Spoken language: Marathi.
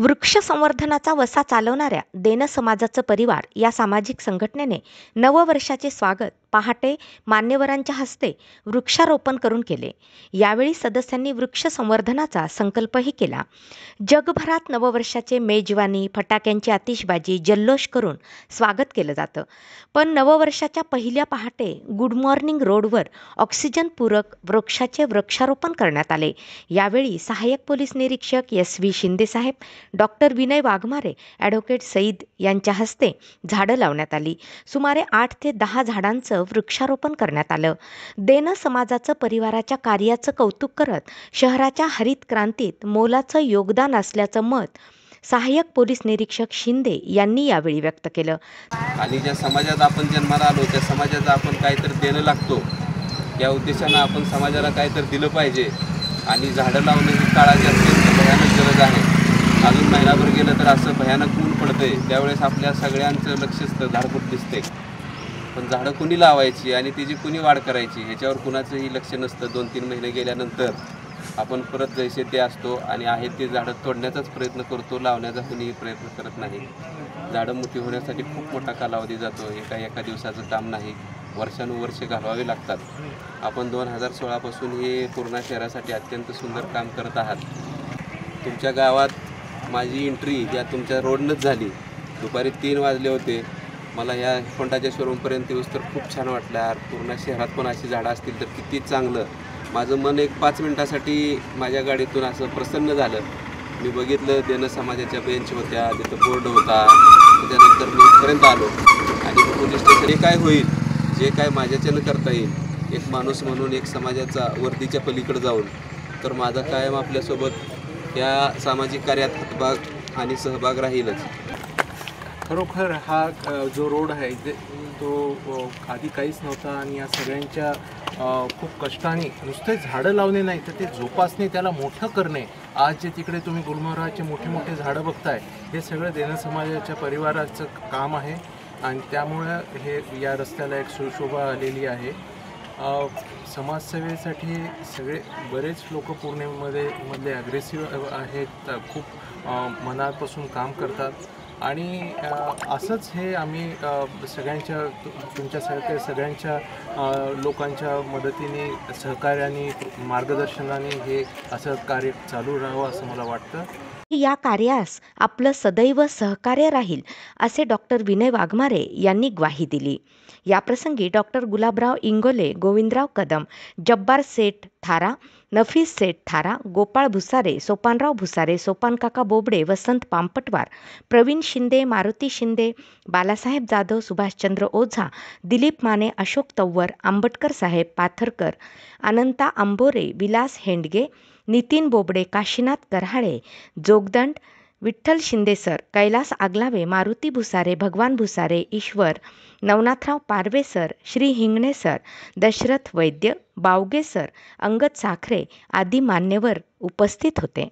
वृक्ष संवर्धनाचा वसा चालवणाऱ्या देन समाजाचं परिवार या सामाजिक संघटनेने नववर्षाचे स्वागत पहाटे मान्यवरांच्या हस्ते वृक्षारोपण करून केले। यावेळी सदस्यांनी वृक्ष संवर्धनाचा संकल्पही केला। जगभरात नववर्षाचे मेजवानी, फटाक्यांची आतिषबाजी, जल्लोष करून स्वागत केलं जातं। पण नववर्षाच्या पहिल्या पहाटे गुड मॉर्निंग रोडवर ऑक्सिजन पूरक वृक्षाचे वृक्षारोपण करण्यात आले। यावेळी सहाय्यक पोलीस निरीक्षक SV शिंदे साहेब, डॉक्टर विनय वाघमारे, ॲडव्होकेट सईद यांच्या हस्ते झाडं लावण्यात आली। सुमारे 8 ते 10 झाडांचं वृक्षारोपण करण्यात आलं। देन समाजाचं परिवाराच्या कार्याचं कौतुक करत शहराच्या हरित क्रांतीत मोलाचं योगदान असल्याचं मत सहाय्यक पोलीस निरीक्षक शिंदे यांनी यावेळी व्यक्त केलं। आणि ज्या समाजात आपण जन्माला आलो त्या समाजाचं आपण काहीतरी देणं लागतो, या उद्देशानं आपण समाजाला काहीतरी दिलं पाहिजे। आणि झाडं लावणं ही काळाची अत्यंत भयानक गरज आहे। अजून महिनाभर गेलं तर असं भयानक ऊन पडतंय, त्यावेळेस आपल्या सगळ्यांचं लक्ष झाडपूट दिसते, पण झाडं कुणी लावायची आणि तिची कुणी वाढ करायची ह्याच्यावर कुणाचंही लक्ष नसतं। 2-3 महिने गेल्यानंतर आपण परत जैसे ते असतो आणि आहे ते झाडं तोडण्याचाच प्रयत्न करतो, लावण्याचा कुणीही प्रयत्न करत नाही। झाडं मोठी होण्यासाठी खूप मोठा कालावधी जातो, हे काही एका दिवसाचं काम नाही, वर्षानुवर्षे घालवावे लागतात। आपण 2016 पासून हे पूर्णा शहरासाठी अत्यंत सुंदर काम करत आहात। तुमच्या गावात माझी एंट्री या तुमच्या रोडनंच झाली। दुपारी 3 वाजले होते, मला ह्या फोंडाच्या शोरूमपर्यंत येऊस तर खूप छान वाटलं। यार पूर्ण शहरात पण अशी झाडं असतील तर किती चांगलं। माझं मन एक 5 मिनिटासाठी माझ्या गाडीतून असं प्रसन्न झालं। मी बघितलं देन समाजाच्या बेंच होत्या, तिथं बोर्ड होता, त्यानंतर मी इथपर्यंत आलो आणि पोलीस स्टेशन हे काय होईल, जे काय माझ्याच्यानं करता येईल एक माणूस म्हणून, एक समाजाचा वर्दीच्या पलीकडे जाऊन, तर माझा कायम आपल्यासोबत या सामाजिक कार्यात हातभाग आणि सहभाग राहीलच। खरोखर हा जो रोड आहे तो आधी काहीच नव्हता आणि या सगळ्यांच्या खूप कष्टाने नुसते झाडं लावणे नाही तर ते जोपासणे, त्याला मोठं करणे, आज जे तिकडे तुम्ही गुलमोहराचे मोठे मोठे झाडं बघताय हे सगळं देन समाजाच्या परिवाराचं काम आहे आणि त्यामुळं हे या रस्त्याला एक सुशोभा आलेली आहे। समाजसेवेसाठी सगळे बरेच लोक मधले ॲग्रेसिव्ह आहेत, खूप मनापासून काम करतात आणि असंच हे आम्ही तुमच्यासारख्या सगळ्यांच्या लोकांच्या मदतीने, सहकार्याने, मार्गदर्शनाने हे असं कार्य चालू राहावं असं मला वाटतं। या कार्यास आपलं सदैव सहकार्य राहील असे डॉक्टर विनय वाघमारे यांनी ग्वाही दिली। याप्रसंगी डॉक्टर गुलाबराव इंगोले, गोविंदराव कदम, जब्बार सेठ थारा, नफीस सेठ थारा, गोपाळ भुसारे, सोपानराव भुसारे, सोपानकाका बोबडे, वसंत पांपटवार, प्रवीण शिंदे, मारुती शिंदे, बालासाहेब जाधव, सुभाषचंद्र ओझा, दिलीप माने, अशोक तव्वर, आंबटकर साहेब, पाथरकर, अनंता आंबोरे, विलास हेंडगे, नितीन बोबडे, काशीनाथ गऱ्हाळे, जोगदंड, विठ्ठल शिंदे सर, कैलास आगलावे, मारुती भुसारे, भगवान भुसारे, ईश्वर, नवनाथराव पारवे सर, श्री हिंगणे सर, दशरथ वैद्य, बावगे सर, अंगद साखरे आदी मान्यवर उपस्थित होते।